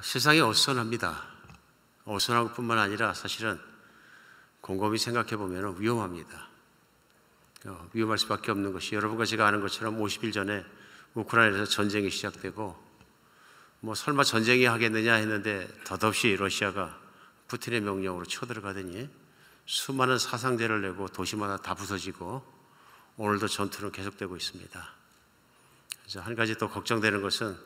세상이 어수선합니다. 어수선할 뿐만 아니라 사실은 곰곰이 생각해 보면 위험합니다. 위험할 수밖에 없는 것이, 여러분과 제가 아는 것처럼 50일 전에 우크라이나에서 전쟁이 시작되고 설마 전쟁이 하겠느냐 했는데 덧없이 러시아가 푸틴의 명령으로 쳐들어가더니 수많은 사상자를 내고 도시마다 다 부서지고 오늘도 전투는 계속되고 있습니다. 그래서 한 가지 또 걱정되는 것은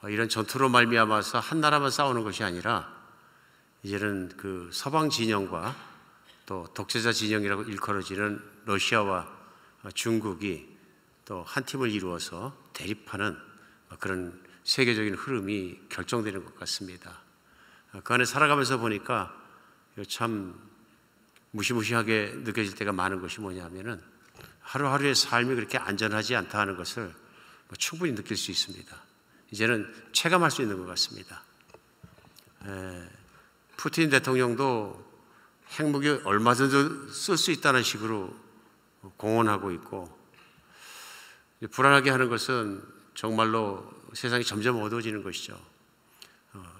이런 전투로 말미암아서 한 나라만 싸우는 것이 아니라 이제는 그 서방 진영과 또 독재자 진영이라고 일컬어지는 러시아와 중국이 또 한 팀을 이루어서 대립하는 그런 세계적인 흐름이 결정되는 것 같습니다. 그 안에 살아가면서 보니까 참 무시무시하게 느껴질 때가 많은 것이 뭐냐면은 하루하루의 삶이 그렇게 안전하지 않다 하는 것을 충분히 느낄 수 있습니다. 이제는 체감할 수 있는 것 같습니다. 푸틴 대통령도 핵무기 얼마든지 쓸 수 있다는 식으로 공언하고 있고, 불안하게 하는 것은 정말로 세상이 점점 어두워지는 것이죠.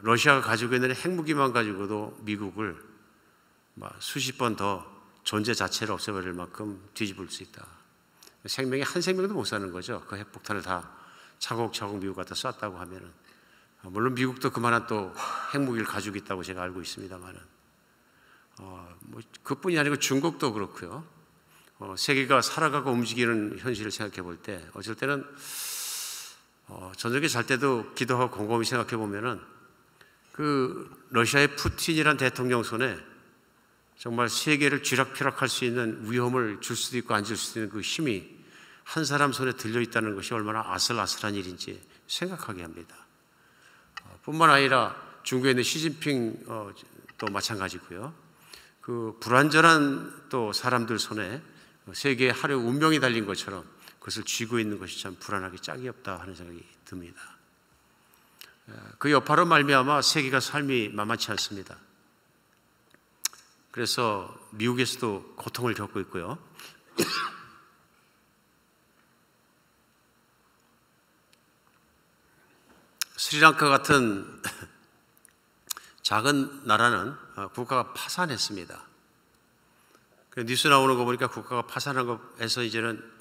러시아가 가지고 있는 핵무기만 가지고도 미국을 수십 번 더 존재 자체를 없애버릴 만큼 뒤집을 수 있다. 생명이 한 생명도 못 사는 거죠. 그 핵폭탄을 다 차곡차곡 미국 갖다 쐈다고 하면은. 물론 미국도 그만한 또 핵무기를 가지고 있다고 제가 알고 있습니다만은, 그뿐이 아니고 중국도 그렇고요. 세계가 살아가고 움직이는 현실을 생각해 볼 때, 어쩔 때는 저녁에 잘 때도 기도하고 곰곰이 생각해 보면은 그 러시아의 푸틴이란 대통령 손에 정말 세계를 쥐락펴락할 수 있는 위험을 줄 수도 있고 안 줄 수도 있는 그 힘이 한 사람 손에 들려 있다는 것이 얼마나 아슬아슬한 일인지 생각하게 합니다. 뿐만 아니라 중국에 있는 시진핑 또 마찬가지고요. 그 불완전한 또 사람들 손에 세계의 하루 운명이 달린 것처럼 그것을 쥐고 있는 것이 참 불안하기 짝이 없다 하는 생각이 듭니다. 그 여파로 말미암아 세계가 삶이 만만치 않습니다. 그래서 미국에서도 고통을 겪고 있고요. 스리랑카 같은 작은 나라는 국가가 파산했습니다. 뉴스 나오는 거 보니까 국가가 파산한 것에서 이제는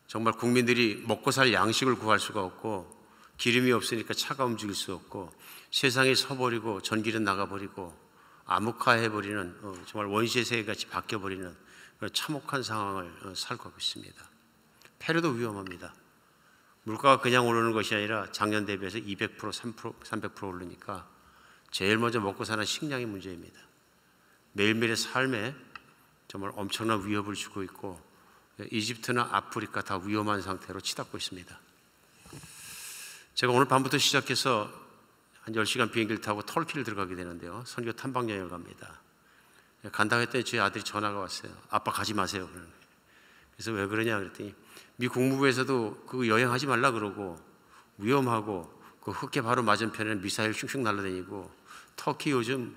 정말 국민들이 먹고 살 양식을 구할 수가 없고, 기름이 없으니까 차가 움직일 수 없고, 세상이 서버리고 전기는 나가버리고 암흑화해버리는 정말 원시의 세계같이 바뀌어버리는 그런 참혹한 상황을 살고 있습니다. 페루도 위험합니다. 물가가 그냥 오르는 것이 아니라 작년 대비해서 200%, 300% 오르니까 제일 먼저 먹고 사는 식량이 문제입니다. 매일매일의 삶에 정말 엄청난 위협을 주고 있고, 이집트나 아프리카 다 위험한 상태로 치닫고 있습니다. 제가 오늘 밤부터 시작해서 한 10시간 비행기를 타고 터키를 들어가게 되는데요. 선교 탐방 여행을 갑니다. 간다고 했더니 저희 아들이 전화가 왔어요. 아빠 가지 마세요. 그래서 왜 그러냐 그랬더니 미 국무부에서도 그거 여행하지 말라 그러고 위험하고 그 흑해 바로 맞은편에는 미사일 슝슝 날라다니고 터키 요즘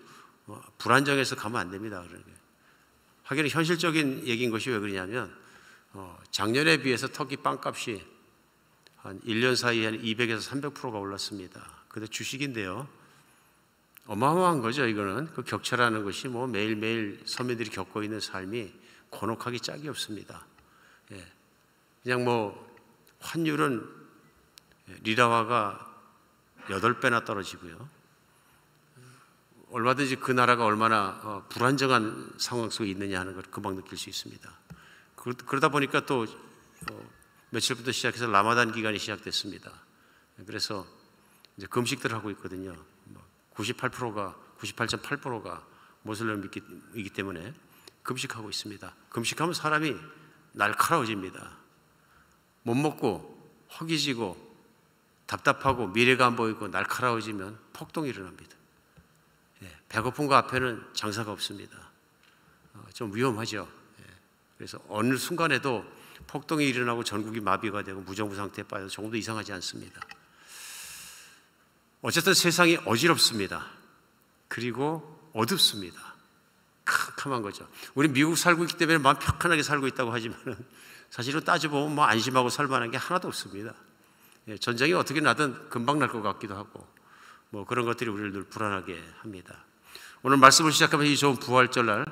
불안정해서 가면 안 됩니다. 하기는 현실적인 얘기인 것이 왜 그러냐면 작년에 비해서 터키 빵값이 한 1년 사이에 한 200에서 300%가 올랐습니다. 근데 주식인데요. 어마어마한 거죠. 이거는 그 격차라는 것이 매일매일 서민들이 겪고 있는 삶이 곤혹하기 짝이 없습니다. 그냥 환율은 리라화가 8배나 떨어지고요. 얼마든지 그 나라가 얼마나 불안정한 상황 속에 있느냐 하는 걸 금방 느낄 수 있습니다. 그러다 보니까 또 며칠부터 시작해서 라마단 기간이 시작됐습니다. 그래서 이제 금식들을 하고 있거든요. 98.8%가 모슬렘이기 때문에 금식하고 있습니다. 금식하면 사람이 날카로워집니다. 못 먹고 허기지고 답답하고 미래가 안 보이고 날카로워지면 폭동이 일어납니다. 배고픈 거 앞에는 장사가 없습니다. 좀 위험하죠. 그래서 어느 순간에도 폭동이 일어나고 전국이 마비가 되고 무정부 상태에 빠져서 조금도 이상하지 않습니다. 어쨌든 세상이 어지럽습니다. 그리고 어둡습니다. 캄캄한 거죠. 우리 미국 살고 있기 때문에 마음 편안하게 살고 있다고 하지만 사실은 따져보면 안심하고 살 만한 게 하나도 없습니다. 전쟁이 어떻게 나든 금방 날 것 같기도 하고 그런 것들이 우리를 늘 불안하게 합니다. 오늘 말씀을 시작하면 이 좋은 부활절날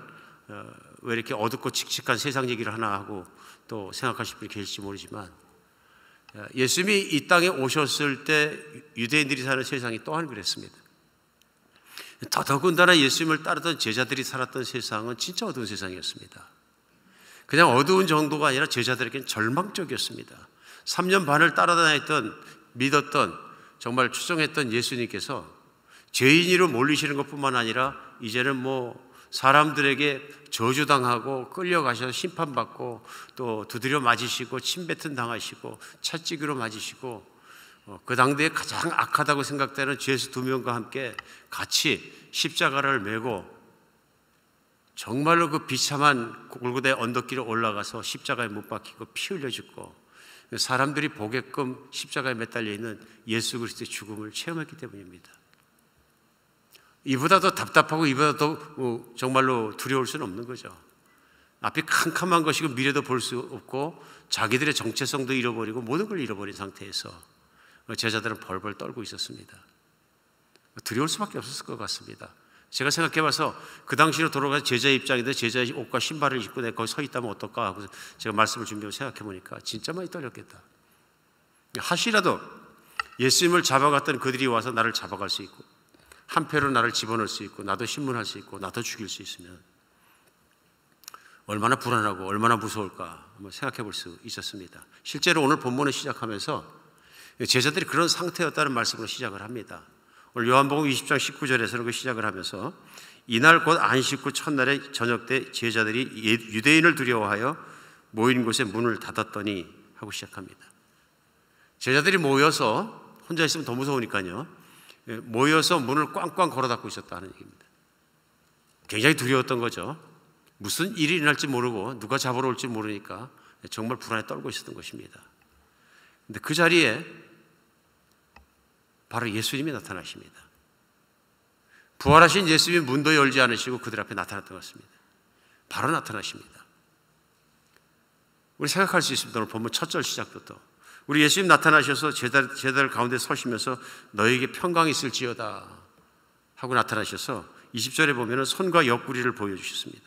왜 이렇게 어둡고 칙칙한 세상 얘기를 하나 하고 또 생각하실 분이 계실지 모르지만, 예수님이 이 땅에 오셨을 때 유대인들이 사는 세상이 또한 그랬습니다. 더더군다나 예수님을 따르던 제자들이 살았던 세상은 진짜 어두운 세상이었습니다. 그냥 어두운 정도가 아니라 제자들에게는 절망적이었습니다. 3년 반을 따라다녔던, 믿었던, 정말 추종했던 예수님께서 죄인으로 몰리시는 것뿐만 아니라 이제는 사람들에게 저주당하고 끌려가셔서 심판받고 또 두드려 맞으시고 침뱉음 당하시고 채찍으로 맞으시고 그 당대에 가장 악하다고 생각되는 죄수 2명과 함께 같이 십자가를 메고 정말로 그 비참한 골고다의 언덕길에 올라가서 십자가에 못 박히고 피 흘려 죽고 사람들이 보게끔 십자가에 매달려 있는 예수 그리스도의 죽음을 체험했기 때문입니다. 이보다 더 답답하고 이보다 더 정말로 두려울 수는 없는 거죠. 앞이 캄캄한 것이고 미래도 볼 수 없고 자기들의 정체성도 잃어버리고 모든 걸 잃어버린 상태에서 제자들은 벌벌 떨고 있었습니다. 두려울 수밖에 없었을 것 같습니다. 제가 생각해봐서 그 당시로 돌아가서 제자의 입장인데 제자의 옷과 신발을 입고 내가 거기 서 있다면 어떨까 하고 제가 말씀을 준비하고 생각해보니까 진짜 많이 떨렸겠다. 하시라도 예수님을 잡아갔던 그들이 와서 나를 잡아갈 수 있고 한패로 나를 집어넣을 수 있고 나도 신문할 수 있고 나도 죽일 수 있으면 얼마나 불안하고 얼마나 무서울까 한번 생각해 볼 수 있었습니다. 실제로 오늘 본문을 시작하면서 제자들이 그런 상태였다는 말씀으로 시작을 합니다. 오늘 요한복음 20장 19절에서는 그 시작을 하면서 이날 곧 안식 후 첫날의 저녁 때 제자들이 유대인을 두려워하여 모인 곳에 문을 닫았더니 하고 시작합니다. 제자들이 모여서 혼자 있으면 더 무서우니까요. 모여서 문을 꽝꽝 걸어 닫고 있었다는 얘기입니다. 굉장히 두려웠던 거죠. 무슨 일이 일어날지 모르고 누가 잡으러 올지 모르니까 정말 불안에 떨고 있었던 것입니다. 근데 그 자리에 바로 예수님이 나타나십니다. 부활하신 예수님이 문도 열지 않으시고 그들 앞에 나타났던 것 같습니다. 바로 나타나십니다. 우리 생각할 수 있습니다. 오늘 본문 첫 절 시작부터 우리 예수님 나타나셔서 제자들 가운데 서시면서 너에게 평강이 있을지어다 하고 나타나셔서 20절에 보면 손과 옆구리를 보여주셨습니다.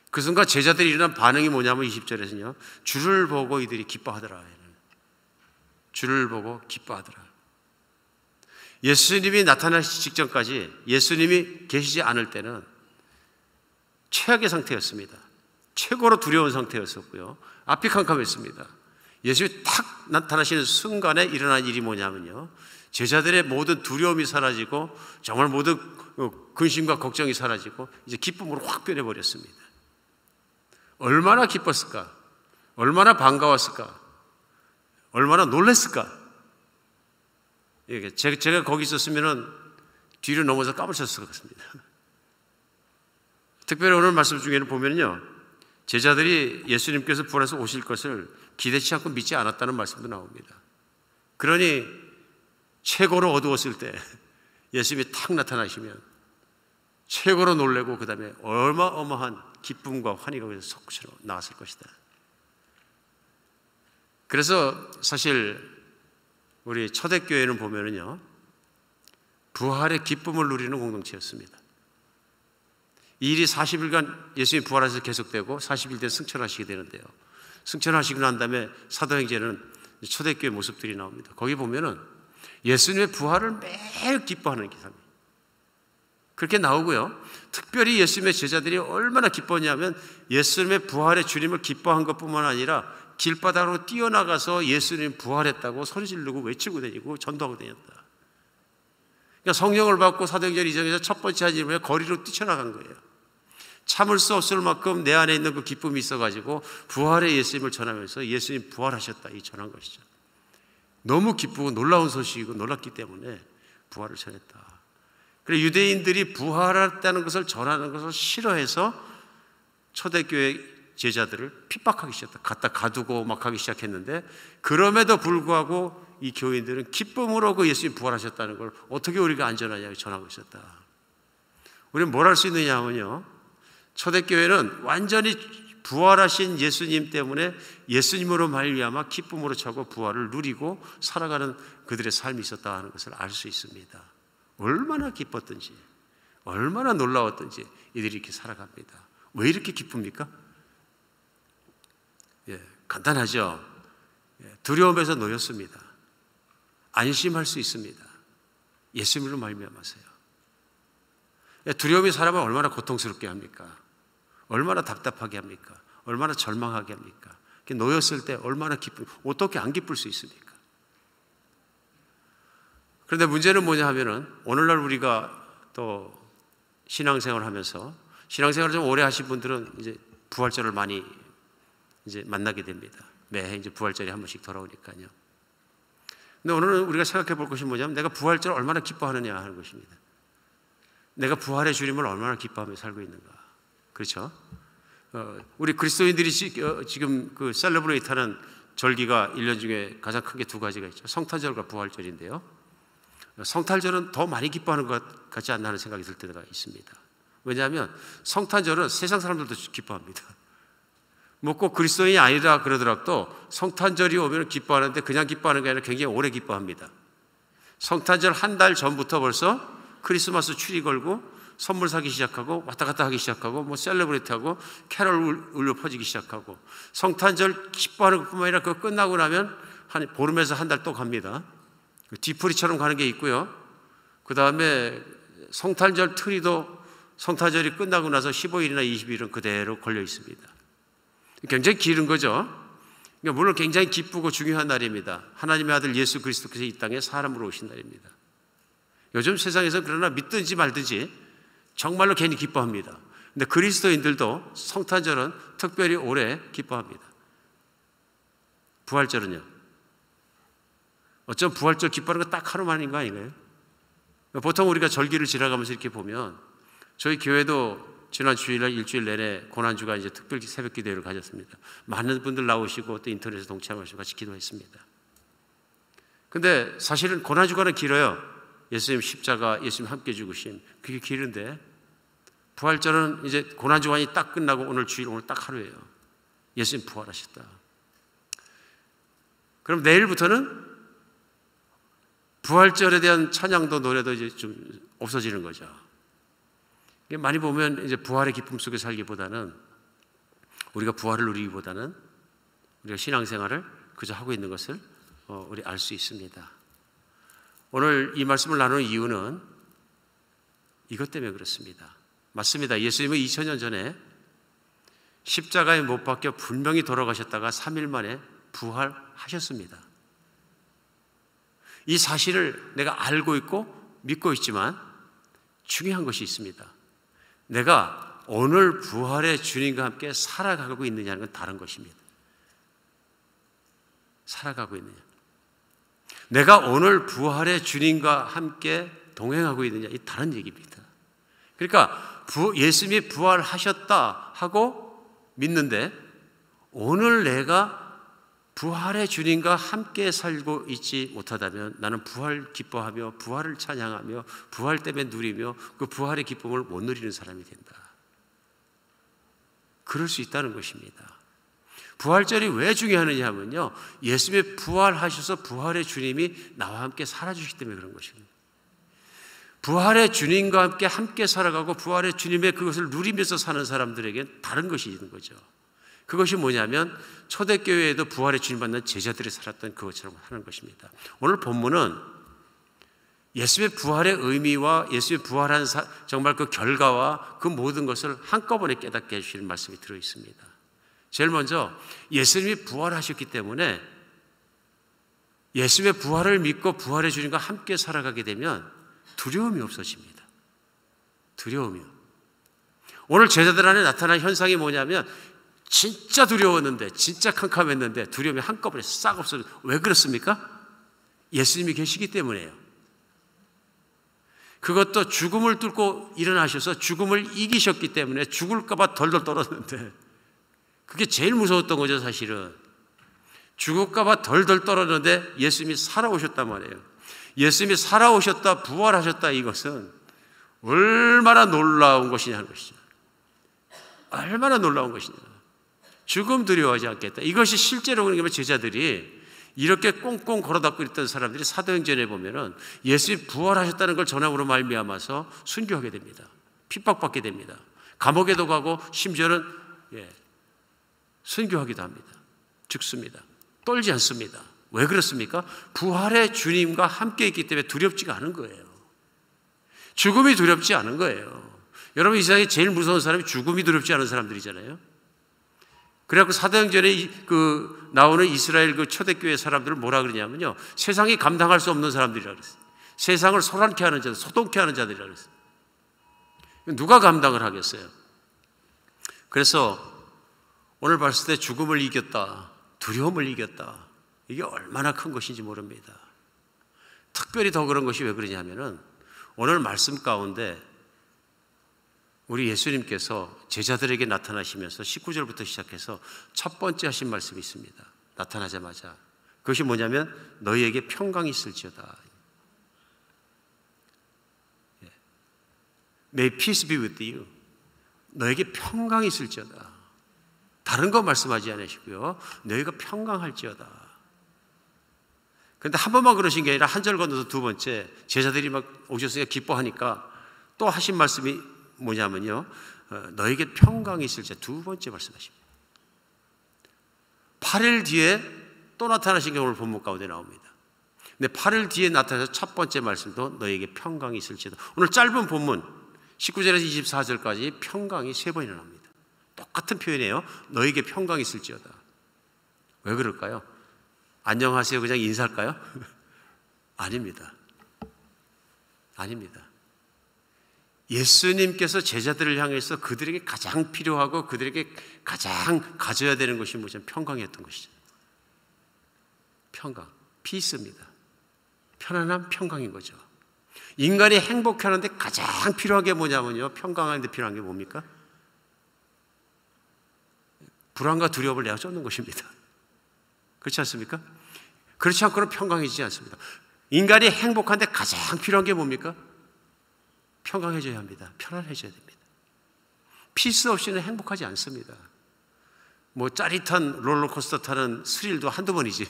그 순간 제자들이 일어난 반응이 뭐냐면 20절에서는요, 주를 보고 이들이 기뻐하더라. 주를 보고 기뻐하더라. 예수님이 나타나시기 직전까지, 예수님이 계시지 않을 때는 최악의 상태였습니다. 최고로 두려운 상태였었고요. 앞이 캄캄했습니다. 예수님이 탁 나타나시는 순간에 일어난 일이 뭐냐면요, 제자들의 모든 두려움이 사라지고 정말 모든 근심과 걱정이 사라지고 이제 기쁨으로 확 변해버렸습니다. 얼마나 기뻤을까? 얼마나 반가웠을까? 얼마나 놀랐을까? 제가 거기 있었으면 뒤로 넘어서 까무쳤을 것 같습니다. 특별히 오늘 말씀 중에는 보면요, 제자들이 예수님께서 부활해서 오실 것을 기대치 않고 믿지 않았다는 말씀도 나옵니다. 그러니 최고로 어두웠을 때 예수님이 탁 나타나시면 최고로 놀래고 그 다음에 어마어마한 기쁨과 환희가 거기서 솟구쳐 나왔을 것이다. 그래서 사실 우리 초대교회는 보면은요, 부활의 기쁨을 누리는 공동체였습니다. 이 일이 40일간 예수님이 부활해서 계속되고 40일 뒤에 승천하시게 되는데요, 승천하시고 난 다음에 사도행전은 초대교회 모습들이 나옵니다. 거기 보면은 예수님의 부활을 매일 기뻐하는 기사입니다. 그렇게 나오고요, 특별히 예수님의 제자들이 얼마나 기뻤냐면 예수님의 부활의 주님을 기뻐한 것뿐만 아니라 길바닥으로 뛰어나가서 예수님 부활했다고 소리 지르고 외치고 다니고 전도하고 다녔다. 그러니까 성령을 받고 사도행전 2장에서 첫 번째 한 일을 거리로 뛰쳐나간 거예요. 참을 수 없을 만큼 내 안에 있는 그 기쁨이 있어가지고 부활의 예수님을 전하면서 예수님 부활하셨다 이 전한 것이죠. 너무 기쁘고 놀라운 소식이고 놀랐기 때문에 부활을 전했다. 그래서 유대인들이 부활했다는 것을 전하는 것을 싫어해서 초대교회 제자들을 핍박하기 시작했다. 갖다 가두고 막 하기 시작했는데, 그럼에도 불구하고 이 교인들은 기쁨으로 그 예수님 부활하셨다는 걸 어떻게 우리가 안전하냐고 전하고 있었다. 우리는 뭘 할 수 있느냐 하면요, 초대교회는 완전히 부활하신 예수님 때문에 예수님으로 말미암아 기쁨으로 차고 부활을 누리고 살아가는 그들의 삶이 있었다 하는 것을 알 수 있습니다. 얼마나 기뻤던지, 얼마나 놀라웠던지 이들이 이렇게 살아갑니다. 왜 이렇게 기쁩니까? 간단하죠. 두려움에서 놓였습니다. 안심할 수 있습니다. 예수님으로 말미암아서요. 두려움이 사람을 얼마나 고통스럽게 합니까? 얼마나 답답하게 합니까? 얼마나 절망하게 합니까? 놓였을 때 얼마나 어떻게 안 기쁠 수 있습니까? 그런데 문제는 뭐냐 하면은 오늘날 우리가 또 신앙생활을 하면서 신앙생활을 좀 오래 하신 분들은 이제 부활절을 많이 이제 만나게 됩니다. 매해 이제 부활절이 한 번씩 돌아오니까요. 근데 오늘은 우리가 생각해 볼 것이 뭐냐면 내가 부활절을 얼마나 기뻐하느냐 하는 것입니다. 내가 부활의 주님을 얼마나 기뻐하며 살고 있는가. 그렇죠? 우리 그리스도인들이 지금 그 셀러브레이트하는 절기가 1년 중에 가장 큰 게 두 가지가 있죠. 성탄절과 부활절인데요. 성탄절은 더 많이 기뻐하는 것 같지 않나 하는 생각이 들 때가 있습니다. 왜냐하면 성탄절은 세상 사람들도 기뻐합니다. 뭐 꼭 그리스도인이 아니라 그러더라도 성탄절이 오면 기뻐하는데 그냥 기뻐하는 게 아니라 굉장히 오래 기뻐합니다. 성탄절 한 달 전부터 벌써 크리스마스 추리 걸고 선물 사기 시작하고 왔다 갔다 하기 시작하고 뭐 셀러브레이트하고 캐럴 울려 퍼지기 시작하고 성탄절 기뻐하는 것뿐만 아니라 그거 끝나고 나면 한 보름에서 한 달 또 갑니다. 뒤풀이처럼 가는 게 있고요. 그 다음에 성탄절 트리도 성탄절이 끝나고 나서 15일이나 20일은 그대로 걸려 있습니다. 굉장히 길은 거죠. 그러니까 물론 굉장히 기쁘고 중요한 날입니다. 하나님의 아들 예수 그리스도께서 이 땅에 사람으로 오신 날입니다. 요즘 세상에서 그러나 믿든지 말든지 정말로 괜히 기뻐합니다. 근데 그리스도인들도 성탄절은 특별히 오래 기뻐합니다. 부활절은요? 어쩜 부활절 기뻐하는 거 딱 하루만인 거 아닌가요? 보통 우리가 절기를 지나가면서 이렇게 보면 저희 교회도 지난 주일날 일주일 내내 고난주가 이제 특별 새벽 기도회를 가졌습니다. 많은 분들 나오시고 또 인터넷에 동참하시고 같이 기도했습니다. 근데 사실은 고난주가는 길어요. 예수님 십자가, 예수님 함께 죽으심, 그게 길은데 부활절은 이제 고난주간이 딱 끝나고 오늘 주일, 오늘 딱 하루예요. 예수님 부활하셨다. 그럼 내일부터는 부활절에 대한 찬양도 노래도 이제 좀 없어지는 거죠. 많이 보면 이제 부활의 기쁨 속에 살기보다는 우리가 부활을 누리기보다는 우리가 신앙생활을 그저 하고 있는 것을 우리 알 수 있습니다. 오늘 이 말씀을 나누는 이유는 이것 때문에 그렇습니다. 맞습니다. 예수님은 2000년 전에 십자가에 못 박혀 분명히 돌아가셨다가 3일 만에 부활하셨습니다. 이 사실을 내가 알고 있고 믿고 있지만 중요한 것이 있습니다. 내가 오늘 부활의 주님과 함께 살아가고 있느냐는 건 다른 것입니다. 살아가고 있느냐. 내가 오늘 부활의 주님과 함께 동행하고 있느냐, 이 다른 얘기입니다. 그러니까 예수님이 부활하셨다 하고 믿는데 오늘 내가 부활의 주님과 함께 살고 있지 못하다면 나는 부활 기뻐하며 부활을 찬양하며 부활 때문에 누리며 그 부활의 기쁨을 못 누리는 사람이 된다. 그럴 수 있다는 것입니다. 부활절이 왜 중요하느냐 하면요, 예수님이 부활하셔서 부활의 주님이 나와 함께 살아주시기 때문에 그런 것입니다. 부활의 주님과 함께 살아가고 부활의 주님의 그것을 누리면서 사는 사람들에게 다른 것이 있는 거죠. 그것이 뭐냐면 초대교회에도 부활의 주님 받는 제자들이 살았던 그것처럼 하는 것입니다. 오늘 본문은 예수의 부활의 의미와 예수의 부활한 정말 그 결과와 그 모든 것을 한꺼번에 깨닫게 해주시는 말씀이 들어있습니다. 제일 먼저 예수님이 부활하셨기 때문에 예수의 부활을 믿고 부활의 주님과 함께 살아가게 되면 두려움이 없어집니다. 두려움이요. 오늘 제자들 안에 나타난 현상이 뭐냐면 진짜 두려웠는데, 진짜 캄캄했는데 두려움이 한꺼번에 싹 없어져. 왜 그렇습니까? 예수님이 계시기 때문에요. 그것도 죽음을 뚫고 일어나셔서 죽음을 이기셨기 때문에 죽을까봐 덜덜 떨었는데, 그게 제일 무서웠던 거죠. 사실은 죽을까봐 덜덜 떨었는데 예수님이 살아오셨단 말이에요. 예수님이 살아오셨다, 부활하셨다, 이것은 얼마나 놀라운 것이냐 하는 것이죠. 얼마나 놀라운 것이냐. 죽음 두려워하지 않겠다. 이것이 실제로 그러면 제자들이 이렇게 꽁꽁 걸어닫고 있던 사람들이 사도행전에 보면은 예수님이 부활하셨다는 걸 전함으로 말미암아서 순교하게 됩니다. 핍박받게 됩니다. 감옥에도 가고 심지어는 순교하기도 합니다. 죽습니다. 떨지 않습니다. 왜 그렇습니까? 부활의 주님과 함께 있기 때문에 두렵지가 않은 거예요. 죽음이 두렵지 않은 거예요. 여러분, 이 세상에 제일 무서운 사람이 죽음이 두렵지 않은 사람들이잖아요. 그래갖고 사도행전에 나오는 이스라엘 초대교회 사람들을 뭐라 그러냐면요, 세상이 감당할 수 없는 사람들이라 그랬어요. 세상을 소란케 하는 자들, 소동케 하는 자들이라 그랬어요. 누가 감당을 하겠어요? 그래서 오늘 봤을 때 죽음을 이겼다, 두려움을 이겼다, 이게 얼마나 큰 것인지 모릅니다. 특별히 더 그런 것이 왜 그러냐면은 오늘 말씀 가운데 우리 예수님께서 제자들에게 나타나시면서 19절부터 시작해서 첫 번째 하신 말씀이 있습니다. 나타나자마자 그것이 뭐냐면 너희에게 평강이 있을지어다. May peace be with you. 너에게 평강이 있을지어다. 다른 거 말씀하지 않으시고요, 너희가 평강할지어다. 그런데 한 번만 그러신 게 아니라 한 절 건너서 두 번째, 제자들이 막 오셨으니까 기뻐하니까 또 하신 말씀이 뭐냐면요, 너에게 평강이 있을지 두 번째 말씀하십니다. 8일 뒤에 또 나타나신 게 오늘 본문 가운데 나옵니다. 근데 8일 뒤에 나타나서 첫 번째 말씀도 너에게 평강이 있을지다. 오늘 짧은 본문 19절에서 24절까지 평강이 세 번이나 나옵니다. 똑같은 표현이에요. 너에게 평강이 있을지어다. 왜 그럴까요? 안녕하세요 그냥 인사할까요? 아닙니다. 아닙니다. 예수님께서 제자들을 향해서 그들에게 가장 필요하고 그들에게 가장 가져야 되는 것이 뭐죠? 평강이었던 것이죠. 평강, 피스입니다. 편안한 평강인 거죠. 인간이 행복하는데 가장 필요한 게 뭐냐면요, 평강하는데 필요한 게 뭡니까? 불안과 두려움을 내가 쫓는 것입니다. 그렇지 않습니까? 그렇지 않고는 평강해지지 않습니다. 인간이 행복한데 가장 필요한 게 뭡니까? 평강해져야 합니다. 편안해져야 됩니다. 피스 없이는 행복하지 않습니다. 뭐 짜릿한 롤러코스터 타는 스릴도 한두 번이지,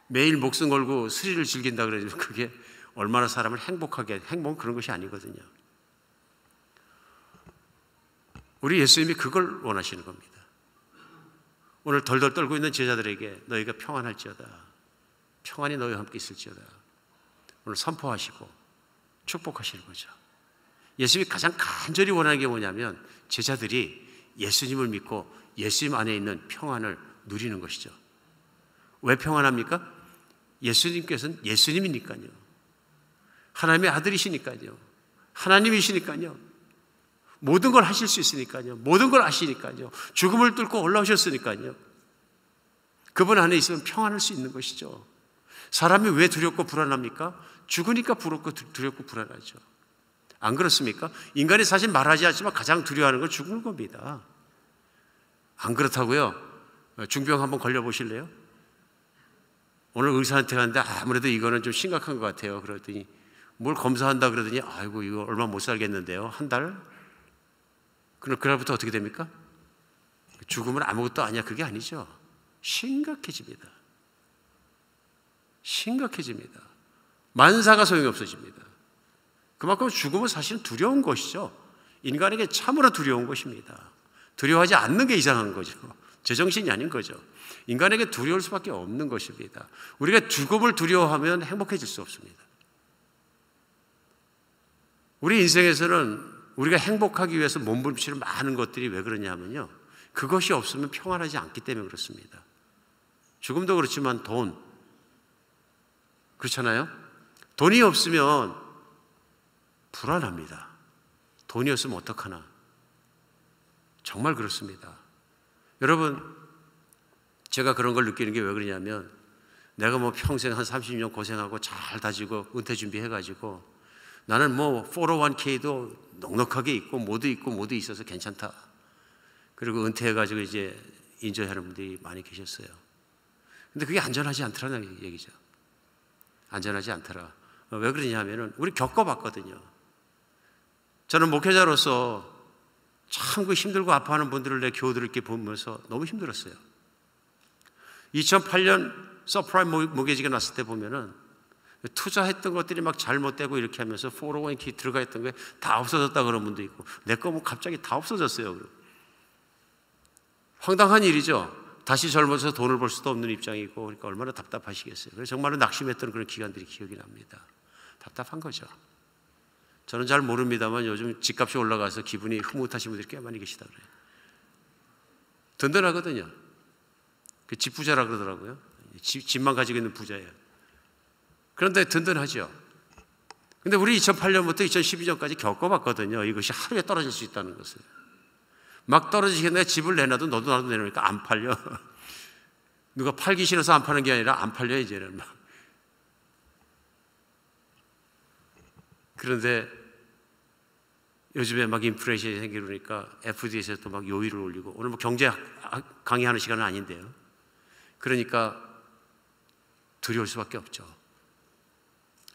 매일 목숨 걸고 스릴을 즐긴다 그러면 그게 얼마나 사람을 행복하게, 행복은 그런 것이 아니거든요. 우리 예수님이 그걸 원하시는 겁니다. 오늘 덜덜 떨고 있는 제자들에게 너희가 평안할지어다, 평안이 너희와 함께 있을지어다, 오늘 선포하시고 축복하시는 거죠. 예수님이 가장 간절히 원하는 게 뭐냐면 제자들이 예수님을 믿고 예수님 안에 있는 평안을 누리는 것이죠. 왜 평안합니까? 예수님께서는 예수님이니까요. 하나님의 아들이시니까요. 하나님이시니까요. 모든 걸 하실 수 있으니까요. 모든 걸 아시니까요. 죽음을 뚫고 올라오셨으니까요. 그분 안에 있으면 평안할 수 있는 것이죠. 사람이 왜 두렵고 불안합니까? 죽으니까 두렵고 불안하죠. 안 그렇습니까? 인간이 사실 말하지 않지만 가장 두려워하는 건 죽는 겁니다. 안 그렇다고요? 중병 한번 걸려보실래요? 오늘 의사한테 갔는데 아무래도 이거는 좀 심각한 것 같아요. 그러더니 뭘 검사한다 그러더니 아이고 이거 얼마 못 살겠는데요. 한 달? 그럼 그날부터 어떻게 됩니까? 죽으면 아무것도 아니야, 그게 아니죠. 심각해집니다. 심각해집니다. 만사가 소용이 없어집니다. 그만큼 죽음은 사실은 두려운 것이죠. 인간에게 참으로 두려운 것입니다. 두려워하지 않는 게 이상한 거죠. 제정신이 아닌 거죠. 인간에게 두려울 수밖에 없는 것입니다. 우리가 죽음을 두려워하면 행복해질 수 없습니다. 우리 인생에서는 우리가 행복하기 위해서 몸부림치는 많은 것들이 왜 그러냐면요, 그것이 없으면 평안하지 않기 때문에 그렇습니다. 죽음도 그렇지만 돈, 그렇잖아요? 돈이 없으면 불안합니다. 돈이 없으면 어떡하나. 정말 그렇습니다. 여러분, 제가 그런 걸 느끼는 게 왜 그러냐면 내가 뭐 평생 한 30년 고생하고 잘 다지고 은퇴 준비해가지고 나는 뭐 401k도 넉넉하게 있고 모두 있어서 괜찮다. 그리고 은퇴해가지고 이제 인조하는 분들이 많이 계셨어요. 근데 그게 안전하지 않더라는 얘기죠. 안전하지 않더라. 왜 그러냐면은 우리 겪어봤거든요. 저는 목회자로서 참 그 힘들고 아파하는 분들을 내 교우들을 이렇게 보면서 너무 힘들었어요. 2008년 서프라임 모기지가 났을 때 보면은 투자했던 것들이 막 잘못되고 이렇게 하면서 401k 들어가 있던 게 다 없어졌다 그런 분도 있고, 내 거 뭐 갑자기 다 없어졌어요. 황당한 일이죠. 다시 젊어서 돈을 벌 수도 없는 입장이고, 그러니까 얼마나 답답하시겠어요. 그래서 정말로 낙심했던 그런 기간들이 기억이 납니다. 답답한 거죠. 저는 잘 모릅니다만 요즘 집값이 올라가서 기분이 흐뭇하신 분들이 꽤 많이 계시다 그래요. 든든하거든요. 그 집부자라 그러더라고요. 집만 가지고 있는 부자예요. 그런데 든든하죠. 근데 우리 2008년부터 2012년까지 겪어봤거든요. 이것이 하루에 떨어질 수 있다는 것을. 막 떨어지겠네. 집을 내놔도 너도 나도 내놓으니까 안 팔려. 누가 팔기 싫어서 안 파는 게 아니라 안 팔려 이제는 막. 그런데 요즘에 막 인플레이션이 생기니까 FDA에서 또 막 요율을 올리고, 오늘 뭐 경제 강의하는 시간은 아닌데요. 그러니까 두려울 수밖에 없죠.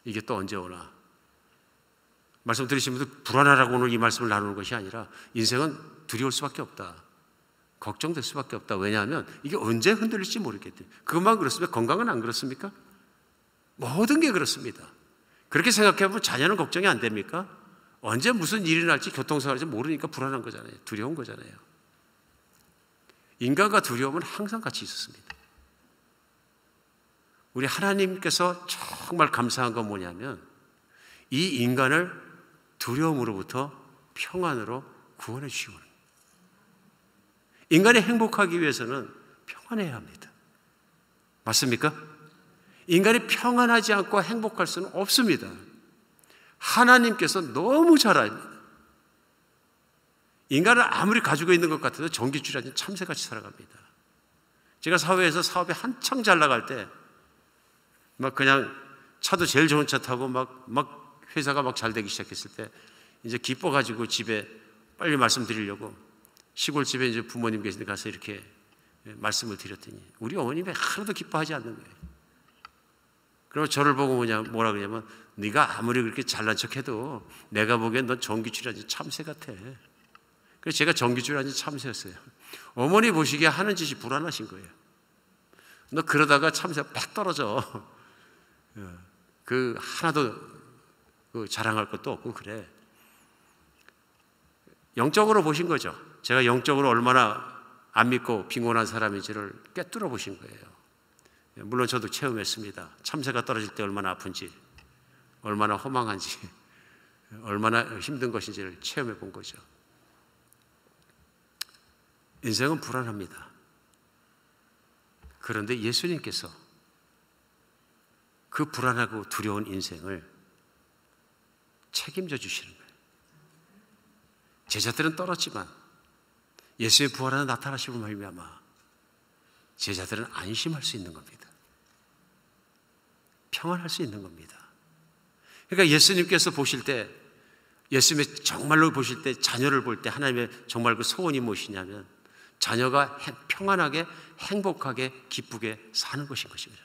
이게 또 언제 오나. 말씀 들으신 분들 불안하라고 오늘 이 말씀을 나누는 것이 아니라 인생은 두려울 수밖에 없다. 걱정될 수밖에 없다. 왜냐하면 이게 언제 흔들릴지 모르겠대. 그것만 그렇습니까? 건강은 안 그렇습니까? 모든 게 그렇습니다. 그렇게 생각해보면 자녀는 걱정이 안 됩니까? 언제 무슨 일이 날지 교통사고날지 모르니까 불안한 거잖아요. 두려운 거잖아요. 인간과 두려움은 항상 같이 있었습니다. 우리 하나님께서 정말 감사한 건 뭐냐면 이 인간을 두려움으로부터 평안으로 구원해 주시고, 인간이 행복하기 위해서는 평안해야 합니다. 맞습니까? 인간이 평안하지 않고 행복할 수는 없습니다. 하나님께서 너무 잘 압니다. 인간은 아무리 가지고 있는 것 같아도 전기줄이 아닌 참새같이 살아갑니다. 제가 사회에서 사업이 한창 잘 나갈 때 막 그냥 차도 제일 좋은 차 타고 막 회사가 막 잘 되기 시작했을 때 이제 기뻐가지고 집에 빨리 말씀드리려고 시골집에 이제 부모님 계신데 가서 이렇게 말씀을 드렸더니 우리 어머님이 하나도 기뻐하지 않는 거예요. 그러면 저를 보고 뭐라 그러냐면, 네가 아무리 그렇게 잘난 척해도 내가 보기엔 넌 전기줄이 아닌 참새 같아. 그래서 제가 전기줄이 아닌 참새였어요. 어머니 보시기에 하는 짓이 불안하신 거예요. 너 그러다가 참새가 팍 떨어져. 그 하나도 자랑할 것도 없고 그래. 영적으로 보신 거죠. 제가 영적으로 얼마나 안 믿고 빈곤한 사람인지를 꿰뚫어 보신 거예요. 물론 저도 체험했습니다. 참새가 떨어질 때 얼마나 아픈지, 얼마나 허망한지, 얼마나 힘든 것인지를 체험해 본 거죠. 인생은 불안합니다. 그런데 예수님께서 그 불안하고 두려운 인생을 책임져 주시는 거예요. 제자들은 떨었지만 예수의 부활하는 나타나시고 말미암아 제자들은 안심할 수 있는 겁니다. 평안할 수 있는 겁니다. 그러니까 예수님께서 보실 때, 예수님의 정말로 보실 때, 자녀를 볼 때 하나님의 정말 그 소원이 무엇이냐면 자녀가 평안하게 행복하게 기쁘게 사는 것인 것입니다.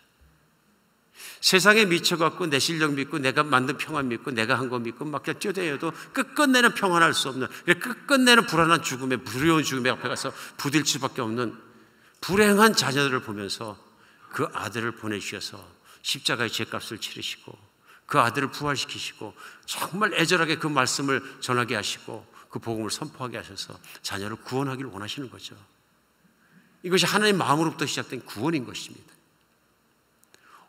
세상에 미쳐갖고 내 실력 믿고 내가 만든 평안 믿고 내가 한 거 믿고 막 그냥 뛰어다녀도 끝끝내는 평안할 수 없는, 끝끝내는 불안한 죽음에, 두려운 죽음에 앞에 가서 부딪힐 수밖에 없는 불행한 자녀들을 보면서 그 아들을 보내주셔서 십자가의 죄값을 치르시고 그 아들을 부활시키시고 정말 애절하게 그 말씀을 전하게 하시고 그 복음을 선포하게 하셔서 자녀를 구원하기를 원하시는 거죠. 이것이 하나님의 마음으로부터 시작된 구원인 것입니다.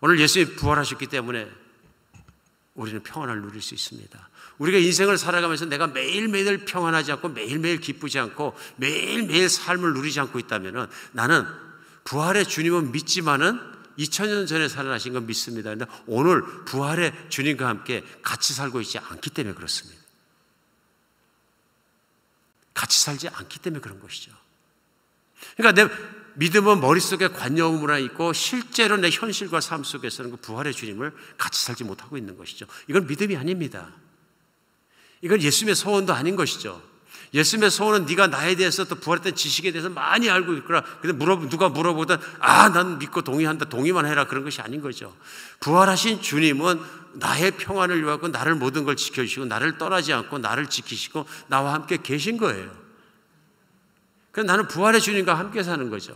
오늘 예수님이 부활하셨기 때문에 우리는 평안을 누릴 수 있습니다. 우리가 인생을 살아가면서 내가 매일매일 평안하지 않고 매일매일 기쁘지 않고 매일매일 삶을 누리지 않고 있다면 나는 부활의 주님은 믿지만은 2000년 전에 살아나신 건 믿습니다. 그런데 오늘 부활의 주님과 함께 같이 살고 있지 않기 때문에 그렇습니다. 같이 살지 않기 때문에 그런 것이죠. 그러니까 내 믿음은 머릿속에 관념으로 있고 실제로 내 현실과 삶 속에서는 그 부활의 주님을 같이 살지 못하고 있는 것이죠. 이건 믿음이 아닙니다. 이건 예수님의 소원도 아닌 것이죠. 예수님의 소원은 네가 나에 대해서 또 부활했던 지식에 대해서 많이 알고 있거나 근데 누가 물어보든 난 믿고 동의한다, 동의만 해라, 그런 것이 아닌 거죠. 부활하신 주님은 나의 평안을 위하고 나를 모든 걸 지켜주시고 나를 떠나지 않고 나를 지키시고 나와 함께 계신 거예요. 그래서 나는 부활의 주님과 함께 사는 거죠.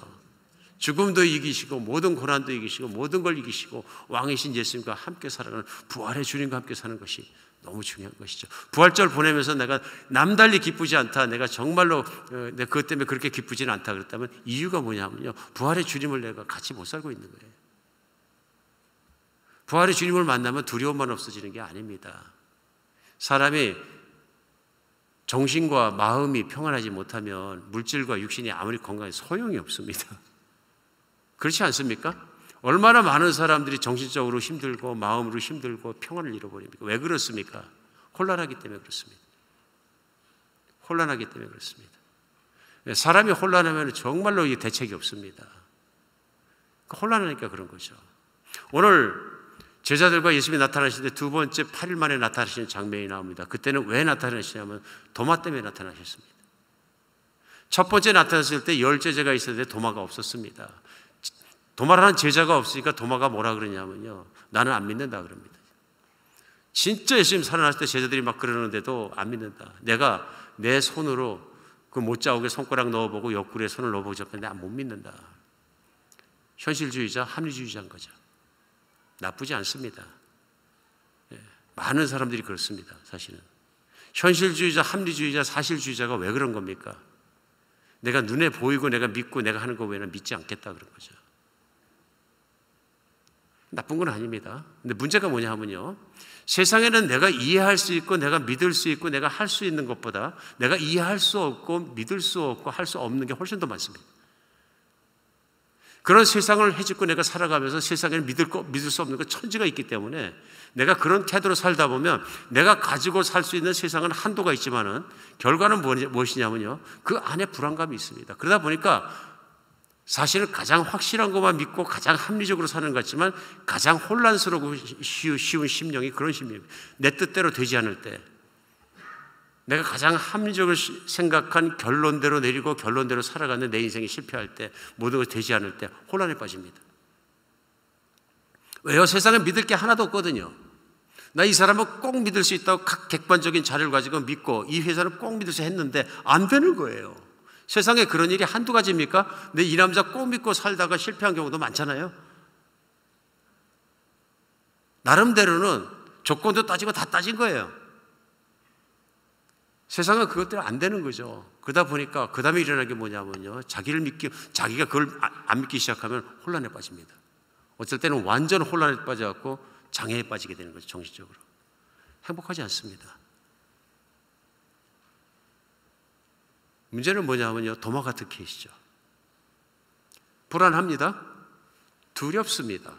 죽음도 이기시고 모든 고난도 이기시고 모든 걸 이기시고 왕이신 예수님과 함께 살아가는 부활의 주님과 함께 사는 것이 너무 중요한 것이죠. 부활절 보내면서 내가 남달리 기쁘지 않다, 내가 정말로 내가 그것 때문에 그렇게 기쁘지는 않다 그랬다면 이유가 뭐냐면요, 부활의 주님을 내가 같이 못 살고 있는 거예요. 부활의 주님을 만나면 두려움만 없어지는 게 아닙니다. 사람이 정신과 마음이 평안하지 못하면 물질과 육신이 아무리 건강해 소용이 없습니다. 그렇지 않습니까? 얼마나 많은 사람들이 정신적으로 힘들고 마음으로 힘들고 평안을 잃어버립니까? 왜 그렇습니까? 혼란하기 때문에 그렇습니다. 혼란하기 때문에 그렇습니다. 사람이 혼란하면 정말로 대책이 없습니다. 혼란하니까 그런 거죠. 오늘 제자들과 예수님이 나타나실 때 두 번째 8일 만에 나타나시는 장면이 나옵니다. 그때는 왜 나타나시냐면 도마 때문에 나타나셨습니다. 첫 번째 나타났을 때 10제자가 있었는데 도마가 없었습니다. 도마라는 제자가 없으니까 도마가 뭐라 그러냐면요, 나는 안 믿는다 그럽니다. 진짜 예수님 살아났을 때 제자들이 막 그러는데도 안 믿는다. 내가 내 손으로 그 못자국에 손가락 넣어보고 옆구리에 손을 넣어보고 잡혔는데 못 믿는다. 현실주의자, 합리주의자인 거죠. 나쁘지 않습니다. 많은 사람들이 그렇습니다. 사실은 현실주의자, 합리주의자, 사실주의자가 왜 그런 겁니까? 내가 눈에 보이고 내가 믿고 내가 하는 거 외에는 믿지 않겠다 그런 거죠. 나쁜 건 아닙니다. 근데 문제가 뭐냐 하면요, 세상에는 내가 이해할 수 있고 내가 믿을 수 있고 내가 할 수 있는 것보다 내가 이해할 수 없고 믿을 수 없고 할 수 없는 게 훨씬 더 많습니다. 그런 세상을 헤집고 내가 살아가면서 세상에는 믿을 수 없는 것 천지가 있기 때문에 내가 그런 태도로 살다 보면 내가 가지고 살 수 있는 세상은 한도가 있지만은 결과는 무엇이냐면요, 그 안에 불안감이 있습니다. 그러다 보니까 사실은 가장 확실한 것만 믿고 가장 합리적으로 사는 것 같지만 가장 혼란스럽고 쉬운 심령이 그런 심령입니다. 내 뜻대로 되지 않을 때, 내가 가장 합리적으로 생각한 결론대로 내리고 결론대로 살아가는 내 인생이 실패할 때, 모든 것이 되지 않을 때 혼란에 빠집니다. 왜요? 세상에 믿을 게 하나도 없거든요. 나 이 사람은 꼭 믿을 수 있다고 각 객관적인 자료를 가지고 믿고 이 회사는 꼭 믿을 수 했는데 안 되는 거예요. 세상에 그런 일이 한두 가지입니까? 근데 이 남자 꼭 믿고 살다가 실패한 경우도 많잖아요. 나름대로는 조건도 따지고 다 따진 거예요. 세상은 그것대로 안 되는 거죠. 그러다 보니까 그 다음에 일어나는 게 뭐냐면요, 자기가 그걸 안 믿기 시작하면 혼란에 빠집니다. 어쩔 때는 완전 혼란에 빠져갖고 장애에 빠지게 되는 거죠. 정신적으로 행복하지 않습니다. 문제는 뭐냐면요, 도마 같은 케이스죠. 불안합니다. 두렵습니다.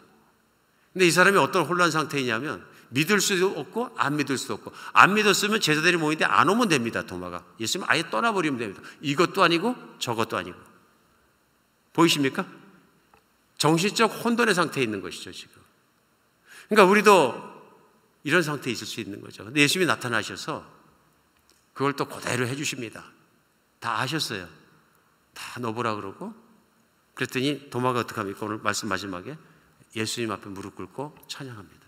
근데 이 사람이 어떤 혼란 상태이냐면 믿을 수도 없고 안 믿을 수도 없고, 안 믿었으면 제자들이 모이는데 안 오면 됩니다. 도마가 예수님 아예 떠나버리면 됩니다. 이것도 아니고 저것도 아니고. 보이십니까? 정신적 혼돈의 상태에 있는 것이죠 지금. 그러니까 우리도 이런 상태에 있을 수 있는 거죠. 근데 예수님이 나타나셔서 그걸 또 그대로 해주십니다. 다 아셨어요. 다 넣어보라 그러고, 그랬더니 도마가 어떻게 합니까? 오늘 말씀 마지막에 예수님 앞에 무릎 꿇고 찬양합니다.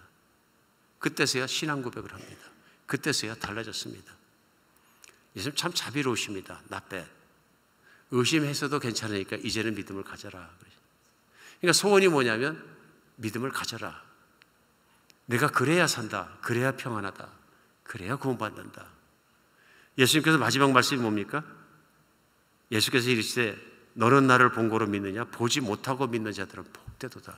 그때서야 신앙 고백을 합니다. 그때서야 달라졌습니다. 예수님 참 자비로우십니다. 나빼 의심했어도 괜찮으니까 이제는 믿음을 가져라. 그러니까 소원이 뭐냐면 믿음을 가져라. 내가 그래야 산다. 그래야 평안하다. 그래야 구원받는다. 예수님께서 마지막 말씀이 뭡니까? 예수께서 이르시되 너는 나를 본 거로 믿느냐? 보지 못하고 믿는 자들은 복되도다.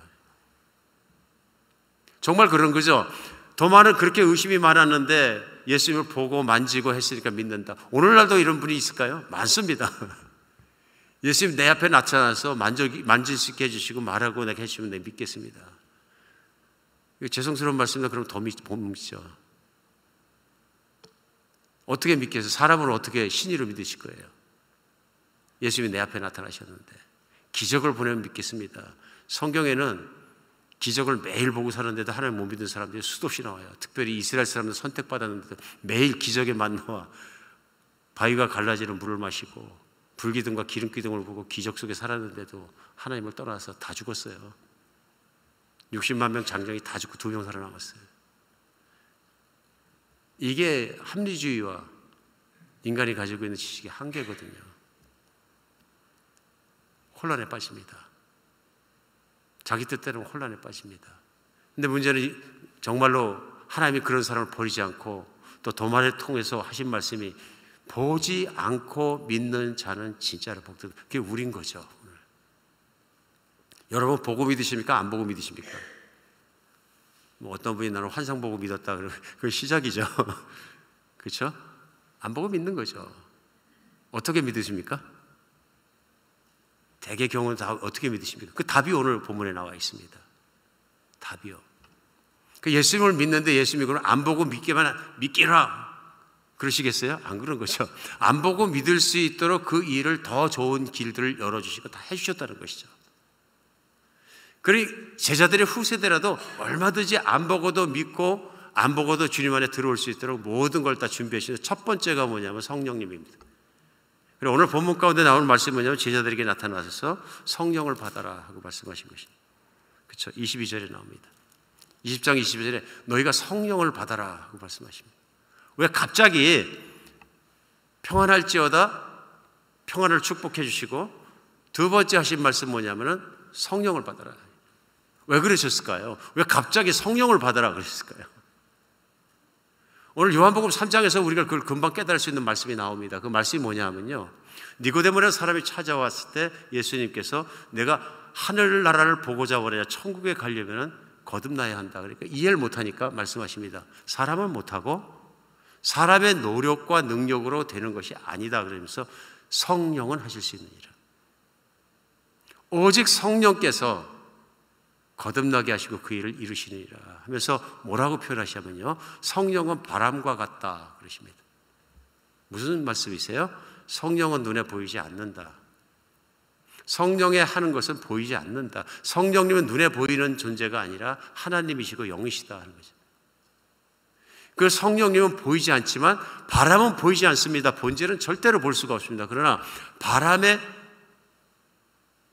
정말 그런 거죠. 도마는 그렇게 의심이 많았는데 예수님을 보고 만지고 했으니까 믿는다. 오늘날도 이런 분이 있을까요? 많습니다. 예수님 내 앞에 나타나서 만질 수 있게 해주시고 말하고 내가 해주시면 내가 믿겠습니다. 죄송스러운 말씀이다. 그럼 더 못 믿죠. 어떻게 믿겠어요? 사람을 어떻게 신의로 믿으실 거예요? 예수님이 내 앞에 나타나셨는데 기적을 보내면 믿겠습니다. 성경에는 기적을 매일 보고 사는데도 하나님 못 믿는 사람들이 수도 없이 나와요. 특별히 이스라엘 사람들 선택받았는데도 매일 기적에 만나와 바위가 갈라지는 물을 마시고 불기둥과 기름기둥을 보고 기적 속에 살았는데도 하나님을 떠나서 다 죽었어요. 60만 명 장정이 다 죽고 2명 살아남았어요. 이게 합리주의와 인간이 가지고 있는 지식의 한계거든요. 혼란에 빠집니다. 자기 뜻대로 혼란에 빠집니다. 근데 문제는 정말로 하나님이 그런 사람을 버리지 않고 또 도마를 통해서 하신 말씀이 보지 않고 믿는 자는 진짜로 복되다. 그게 우린 거죠. 여러분 보고 믿으십니까? 안 보고 믿으십니까? 뭐 어떤 분이 나는 환상 보고 믿었다 그러면 그게 시작이죠. 그렇죠? 안 보고 믿는 거죠. 어떻게 믿으십니까? 대개 경우는 다 어떻게 믿으십니까? 그 답이 오늘 본문에 나와 있습니다. 답이요. 그 예수님을 믿는데 예수님이 그럼 안 보고 믿기라 그러시겠어요? 안 그런 거죠. 안 보고 믿을 수 있도록 그 일을 더 좋은 길들을 열어주시고 다 해주셨다는 것이죠. 그러니 제자들의 후세대라도 얼마든지 안 보고도 믿고 안 보고도 주님 안에 들어올 수 있도록 모든 걸 다 준비하시는 첫 번째가 뭐냐면 성령님입니다. 그리고 오늘 본문 가운데 나오는 말씀이 뭐냐면 제자들에게 나타나셔서 성령을 받아라 하고 말씀하신 것입니다. 그렇죠? 22절에 나옵니다. 20장 22절에 너희가 성령을 받아라 하고 말씀하십니다. 왜 갑자기 평안할지어다 평안을 축복해 주시고 두 번째 하신 말씀 뭐냐면은 성령을 받아라. 왜 그러셨을까요? 왜 갑자기 성령을 받아라 그러셨을까요? 오늘 요한복음 3장에서 우리가 그걸 금방 깨달을 수 있는 말씀이 나옵니다. 그 말씀이 뭐냐면요. 니고데모라는 사람이 찾아왔을 때 예수님께서 내가 하늘나라를 보고자 원하냐 천국에 가려면 거듭나야 한다. 그러니까 이해를 못하니까 말씀하십니다. 사람은 못하고 사람의 노력과 능력으로 되는 것이 아니다. 그러면서 성령은 하실 수 있는 일이라. 오직 성령께서 거듭나게 하시고 그 일을 이루시느니라 하면서 뭐라고 표현하시냐면요. 성령은 바람과 같다 그러십니다. 무슨 말씀이세요? 성령은 눈에 보이지 않는다. 성령의 하는 것은 보이지 않는다. 성령님은 눈에 보이는 존재가 아니라 하나님이시고 영이시다 하는 거죠. 그 성령님은 보이지 않지만 바람은 보이지 않습니다. 본질은 절대로 볼 수가 없습니다. 그러나 바람의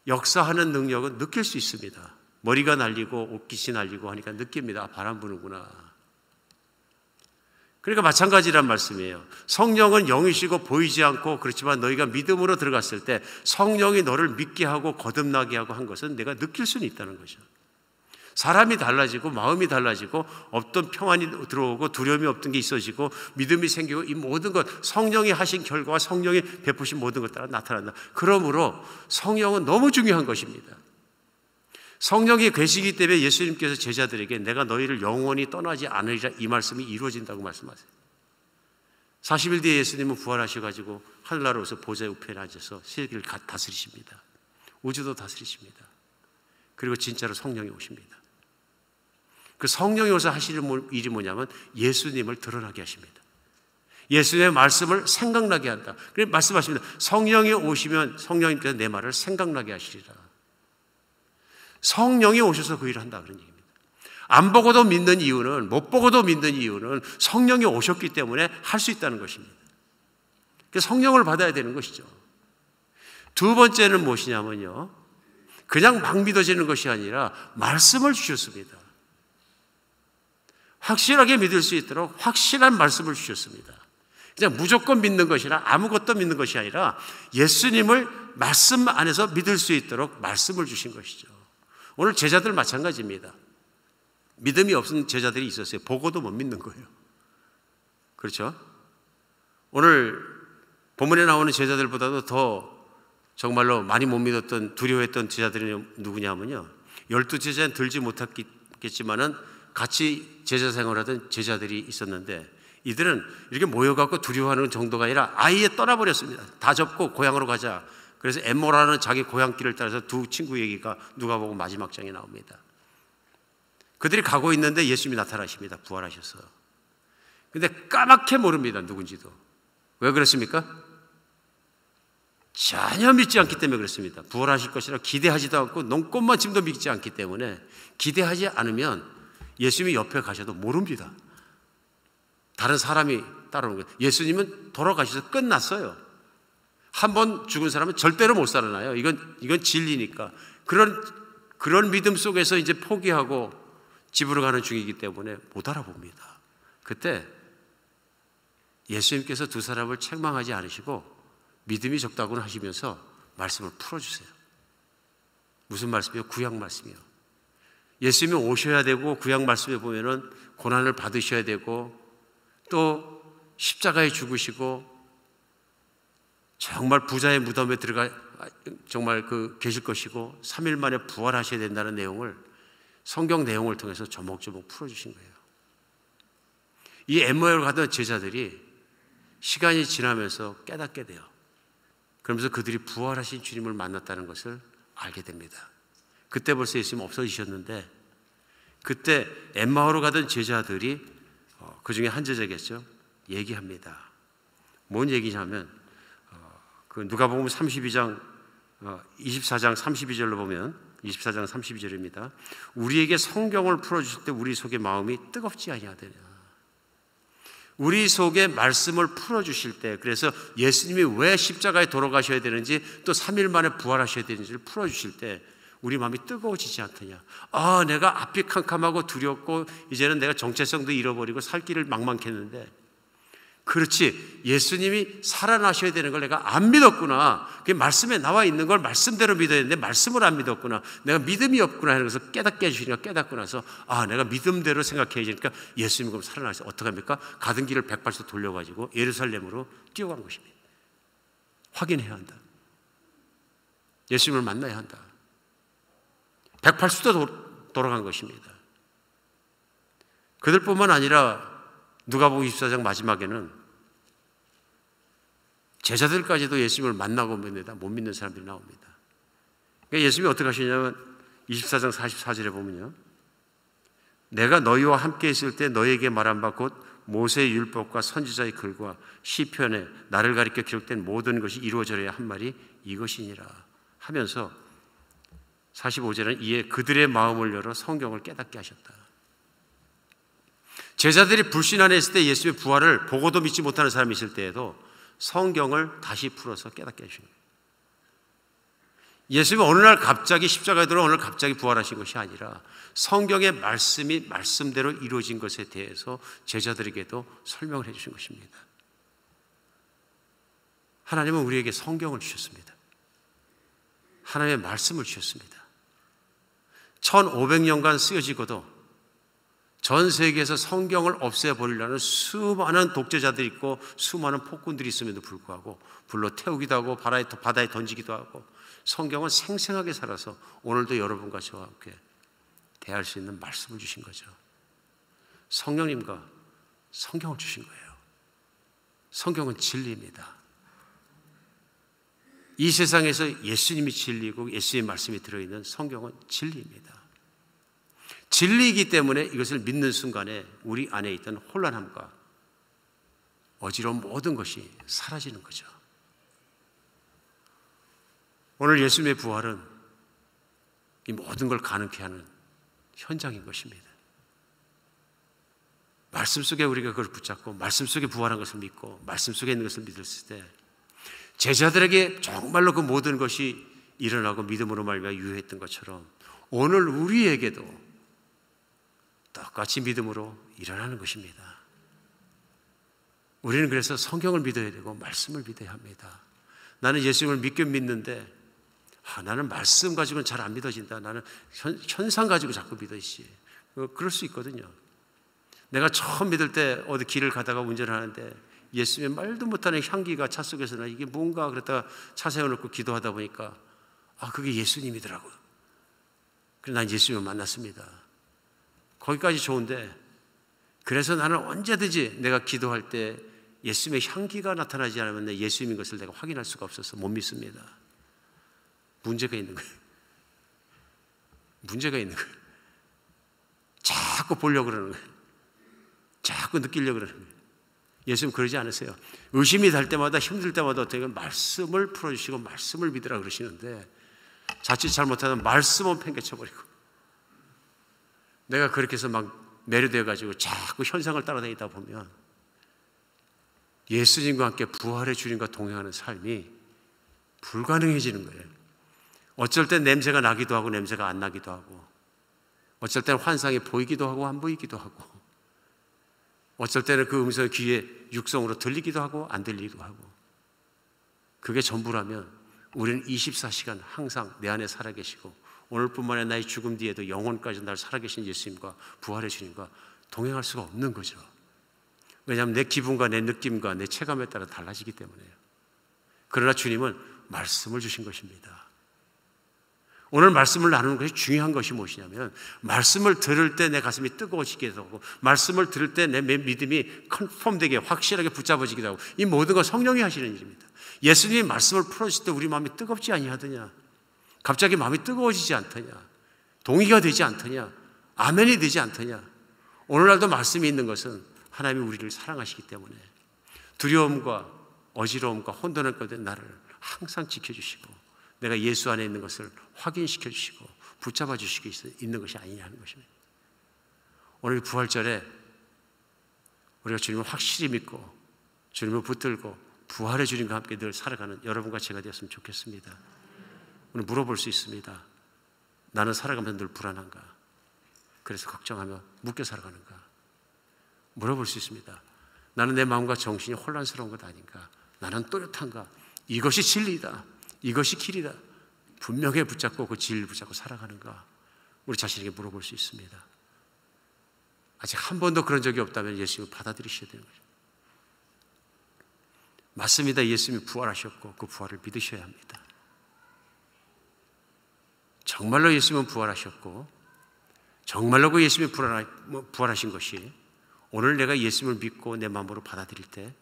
역사하는 능력은 느낄 수 있습니다. 머리가 날리고 옷깃이 날리고 하니까 느낍니다. 바람 부는구나. 그러니까 마찬가지란 말씀이에요. 성령은 영이시고 보이지 않고 그렇지만 너희가 믿음으로 들어갔을 때 성령이 너를 믿게 하고 거듭나게 하고 한 것은 내가 느낄 수는 있다는 거죠. 사람이 달라지고 마음이 달라지고 없던 평안이 들어오고 두려움이 없던 게 있어지고 믿음이 생기고 이 모든 것 성령이 하신 결과와 성령이 베푸신 모든 것 따라 나타난다. 그러므로 성령은 너무 중요한 것입니다. 성령이 계시기 때문에 예수님께서 제자들에게 내가 너희를 영원히 떠나지 않으리라 이 말씀이 이루어진다고 말씀하세요. 40일 뒤에 예수님은 부활하셔가지고 하늘나라로서 보좌의 우편에 앉아서 세계를 다스리십니다. 우주도 다스리십니다. 그리고 진짜로 성령이 오십니다. 그 성령이 오셔서 하시는 일이 뭐냐면 예수님을 드러나게 하십니다. 예수님의 말씀을 생각나게 한다. 그래서 말씀하십니다. 성령이 오시면 성령님께서 내 말을 생각나게 하시리라. 성령이 오셔서 그 일을 한다 그런 얘기입니다. 안 보고도 믿는 이유는 못 보고도 믿는 이유는 성령이 오셨기 때문에 할 수 있다는 것입니다. 그래서 성령을 받아야 되는 것이죠. 두 번째는 무엇이냐면요. 그냥 막 믿어지는 것이 아니라 말씀을 주셨습니다. 확실하게 믿을 수 있도록 확실한 말씀을 주셨습니다. 그냥 무조건 믿는 것이나 아무것도 믿는 것이 아니라 예수님을 말씀 안에서 믿을 수 있도록 말씀을 주신 것이죠. 오늘 제자들 마찬가지입니다. 믿음이 없는 제자들이 있었어요. 보고도 못 믿는 거예요. 그렇죠? 오늘 본문에 나오는 제자들보다도 더 정말로 많이 못 믿었던 두려워했던 제자들이 누구냐면요. 12제자는 들지 못했겠지만은 같이 제자 생활하던 제자들이 있었는데 이들은 이렇게 모여갖고 두려워하는 정도가 아니라 아예 떠나버렸습니다. 다 접고 고향으로 가자. 그래서 엠모라는 자기 고향길을 따라서 두 친구 얘기가 누가복음 마지막 장에 나옵니다. 그들이 가고 있는데 예수님이 나타나십니다. 부활하셔서. 근데 까맣게 모릅니다. 누군지도. 왜 그렇습니까? 전혀 믿지 않기 때문에 그렇습니다. 부활하실 것이라 기대하지도 않고 눈꼽만침도 믿지 않기 때문에 기대하지 않으면 예수님이 옆에 가셔도 모릅니다. 다른 사람이 따라오는 거예요. 예수님은 돌아가셔서 끝났어요. 한 번 죽은 사람은 절대로 못 살아나요. 이건 진리니까. 그런 믿음 속에서 이제 포기하고 집으로 가는 중이기 때문에 못 알아봅니다. 그때 예수님께서 두 사람을 책망하지 않으시고 믿음이 적다고는 하시면서 말씀을 풀어주세요. 무슨 말씀이요? 구약 말씀이요. 예수님이 오셔야 되고 구약 말씀에 보면은 고난을 받으셔야 되고 또 십자가에 죽으시고 정말 부자의 무덤에 들어가 정말 계실 것이고 3일 만에 부활하셔야 된다는 내용을 성경 내용을 통해서 조목조목 풀어주신 거예요. 이 엠마오를 가던 제자들이 시간이 지나면서 깨닫게 돼요. 그러면서 그들이 부활하신 주님을 만났다는 것을 알게 됩니다. 그때 벌써 예수님 없어지셨는데 그때 엠마오로 가던 제자들이 그 중에 한 제자겠죠. 얘기합니다. 뭔 얘기냐면 누가복음 32장 24장 32절로 보면 24장 32절입니다. 우리에게 성경을 풀어주실 때 우리 속의 마음이 뜨겁지 아니하더냐. 우리 속에 말씀을 풀어주실 때, 그래서 예수님이 왜 십자가에 돌아가셔야 되는지 또 3일 만에 부활하셔야 되는지를 풀어주실 때 우리 마음이 뜨거워지지 않더냐. 내가 앞이 캄캄하고 두렵고 이제는 내가 정체성도 잃어버리고 살 길을 막막했는데, 그렇지, 예수님이 살아나셔야 되는 걸 내가 안 믿었구나. 그게 말씀에 나와 있는 걸 말씀대로 믿어야 되는데 말씀을 안 믿었구나. 내가 믿음이 없구나 하는 것을 깨닫게 해주시니까 깨닫고 나서 내가 믿음대로 생각해야 되니까 예수님이 그럼 살아나셔서 어떻게 합니까? 가던 길을 180도 돌려가지고 예루살렘으로 뛰어간 것입니다. 확인해야 한다. 예수님을 만나야 한다. 180도 돌아간 것입니다. 그들뿐만 아니라 누가복음 24장 마지막에는 제자들까지도 예수님을 만나고 못 믿는 사람들이 나옵니다. 그러니까 예수님이 어떻게 하시냐면 24장 44절에 보면요, 내가 너희와 함께 있을 때 너희에게 말한 바 곧 모세의 율법과 선지자의 글과 시편에 나를 가리켜 기록된 모든 것이 이루어져야 한 말이 이것이니라 하면서 45절은 이에 그들의 마음을 열어 성경을 깨닫게 하셨다. 제자들이 불신 안에 있을 때 예수의 부활을 보고도 믿지 못하는 사람이 있을 때에도 성경을 다시 풀어서 깨닫게 해주신 거예요. 예수님이 어느 날 갑자기 십자가에 들어 어느 날 갑자기 부활하신 것이 아니라 성경의 말씀이 말씀대로 이루어진 것에 대해서 제자들에게도 설명을 해주신 것입니다. 하나님은 우리에게 성경을 주셨습니다. 하나님의 말씀을 주셨습니다. 1500년간 쓰여지고도 전 세계에서 성경을 없애버리려는 수많은 독재자들이 있고 수많은 폭군들이 있음에도 불구하고 불러 태우기도 하고 바다에 던지기도 하고 성경은 생생하게 살아서 오늘도 여러분과 저와 함께 대할 수 있는 말씀을 주신 거죠. 성령님과 성경을 주신 거예요. 성경은 진리입니다. 이 세상에서 예수님이 진리고 예수님의 말씀이 들어있는 성경은 진리입니다. 진리이기 때문에 이것을 믿는 순간에 우리 안에 있던 혼란함과 어지러운 모든 것이 사라지는 거죠. 오늘 예수님의 부활은 이 모든 걸 가능케 하는 현장인 것입니다. 말씀 속에 우리가 그걸 붙잡고 말씀 속에 부활한 것을 믿고 말씀 속에 있는 것을 믿었을 때 제자들에게 정말로 그 모든 것이 일어나고 믿음으로 말미암아 유효했던 것처럼 오늘 우리에게도 똑같이 믿음으로 일어나는 것입니다. 우리는 그래서 성경을 믿어야 되고 말씀을 믿어야 합니다. 나는 예수님을 믿긴 믿는데 나는 말씀 가지고는 잘 안 믿어진다. 나는 현상 가지고 자꾸 믿어지지. 그럴 수 있거든요. 내가 처음 믿을 때 어디 길을 가다가 운전하는데 예수님의 말도 못하는 향기가 차 속에서 나 이게 뭔가 그랬다가 차 세워놓고 기도하다 보니까 그게 예수님이더라고요. 그래서 난 예수님을 만났습니다. 거기까지 좋은데 그래서 나는 언제든지 내가 기도할 때 예수님의 향기가 나타나지 않으면 내 예수님인 것을 내가 확인할 수가 없어서 못 믿습니다. 문제가 있는 거예요. 문제가 있는 거예요. 자꾸 보려고 그러는 거예요. 자꾸 느끼려고 그러는 거예요. 예수님 그러지 않으세요. 의심이 될 때마다 힘들 때마다 어떻게 말씀을 풀어주시고 말씀을 믿으라 그러시는데 자칫 잘못하면 말씀은 팽개쳐버리고 내가 그렇게 해서 막 매료되어가지고 자꾸 현상을 따라다니다 보면 예수님과 함께 부활의 주님과 동행하는 삶이 불가능해지는 거예요. 어쩔 땐 냄새가 나기도 하고 냄새가 안 나기도 하고 어쩔 때는 환상이 보이기도 하고 안 보이기도 하고 어쩔 때는 그 음성이 귀에 육성으로 들리기도 하고 안 들리기도 하고 그게 전부라면 우리는 24시간 항상 내 안에 살아계시고 오늘뿐만 아니라 나의 죽음 뒤에도 영혼까지 날 살아계신 예수님과 부활의 주님과 동행할 수가 없는 거죠. 왜냐하면 내 기분과 내 느낌과 내 체감에 따라 달라지기 때문에요. 그러나 주님은 말씀을 주신 것입니다. 오늘 말씀을 나누는 것이 중요한 것이 무엇이냐면, 말씀을 들을 때 내 가슴이 뜨거워지게 하고, 말씀을 들을 때 내 믿음이 컨펌되게 확실하게 붙잡아지기도 하고, 이 모든 건 성령이 하시는 일입니다. 예수님이 말씀을 풀어주실 때 우리 마음이 뜨겁지 아니하더냐, 갑자기 마음이 뜨거워지지 않더냐, 동의가 되지 않더냐, 아멘이 되지 않더냐. 오늘날도 말씀이 있는 것은 하나님이 우리를 사랑하시기 때문에 두려움과 어지러움과 혼돈할 가운데 나를 항상 지켜주시고, 내가 예수 안에 있는 것을 확인시켜 주시고 붙잡아 주시고 있는 것이 아니냐 하는 것입니다. 오늘 부활절에 우리가 주님을 확실히 믿고 주님을 붙들고 부활의 주님과 함께 늘 살아가는 여러분과 제가 되었으면 좋겠습니다. 오늘 물어볼 수 있습니다. 나는 살아가면서 늘 불안한가? 그래서 걱정하며 묶여 살아가는가? 물어볼 수 있습니다. 나는 내 마음과 정신이 혼란스러운 것 아닌가? 나는 또렷한가? 이것이 진리다, 이것이 길이다, 분명히 붙잡고 그 진리를 붙잡고 살아가는가? 우리 자신에게 물어볼 수 있습니다. 아직 한 번도 그런 적이 없다면 예수님을 받아들이셔야 되는 거죠. 맞습니다. 예수님이 부활하셨고 그 부활을 믿으셔야 합니다. 정말로 예수님은 부활하셨고 정말로 그 예수님이 부활하신 것이 오늘 내가 예수님을 믿고 내 마음으로 받아들일 때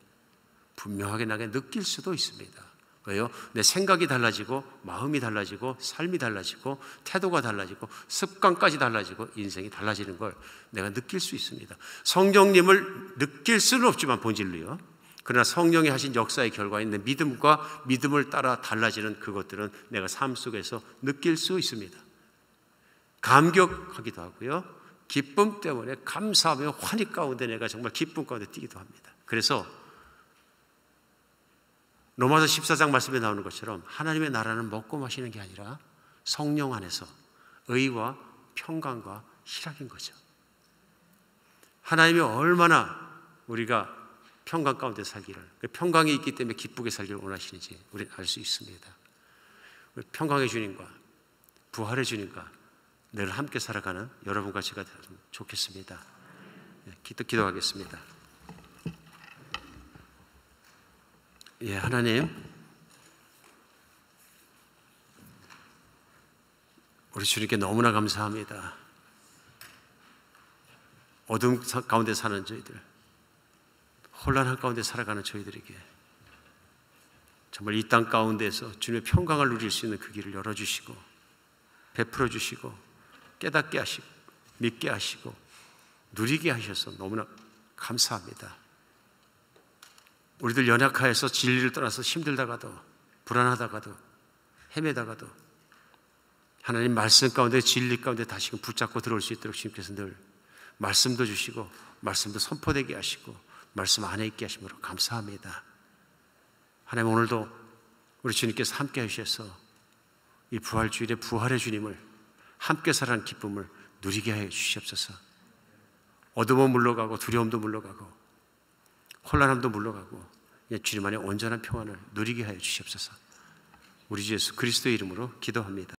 분명하게 나게 느낄 수도 있습니다. 왜요? 내 생각이 달라지고 마음이 달라지고 삶이 달라지고 태도가 달라지고 습관까지 달라지고 인생이 달라지는 걸 내가 느낄 수 있습니다. 성령님을 느낄 수는 없지만 본질로요. 그러나 성령이 하신 역사의 결과인 내 믿음과 믿음을 따라 달라지는 그것들은 내가 삶 속에서 느낄 수 있습니다. 감격하기도 하고요, 기쁨 때문에 감사하며 환희 가운데 내가 정말 기쁨 가운데 뛰기도 합니다. 그래서 로마서 14장 말씀에 나오는 것처럼 하나님의 나라는 먹고 마시는 게 아니라 성령 안에서 의와 평강과 희락인 거죠. 하나님이 얼마나 우리가 평강 가운데 살기를, 평강이 있기 때문에 기쁘게 살기를 원하시는지 우리는 알 수 있습니다. 평강의 주님과 부활의 주님과 늘 함께 살아가는 여러분과 제가 되었으면 좋겠습니다. 기도하겠습니다. 예, 하나님, 우리 주님께 너무나 감사합니다. 어둠 가운데 사는 저희들, 혼란한 가운데 살아가는 저희들에게 정말 이 땅 가운데서 주님의 평강을 누릴 수 있는 그 길을 열어주시고 베풀어 주시고 깨닫게 하시고 믿게 하시고 누리게 하셔서 너무나 감사합니다. 우리들 연약하여서 진리를 떠나서 힘들다가도 불안하다가도 헤매다가도 하나님 말씀 가운데 진리 가운데 다시금 붙잡고 들어올 수 있도록 주님께서 늘 말씀도 주시고 말씀도 선포되게 하시고 말씀 안에 있게 하심으로 감사합니다. 하나님, 오늘도 우리 주님께서 함께 하셔서 이 부활주일에 부활의 주님을 함께 살아가는 기쁨을 누리게 해 주시옵소서. 어둠은 물러가고 두려움도 물러가고 혼란함도 물러가고 주님 안에 온전한 평안을 누리게 하여 주시옵소서. 우리 주 예수 그리스도의 이름으로 기도합니다.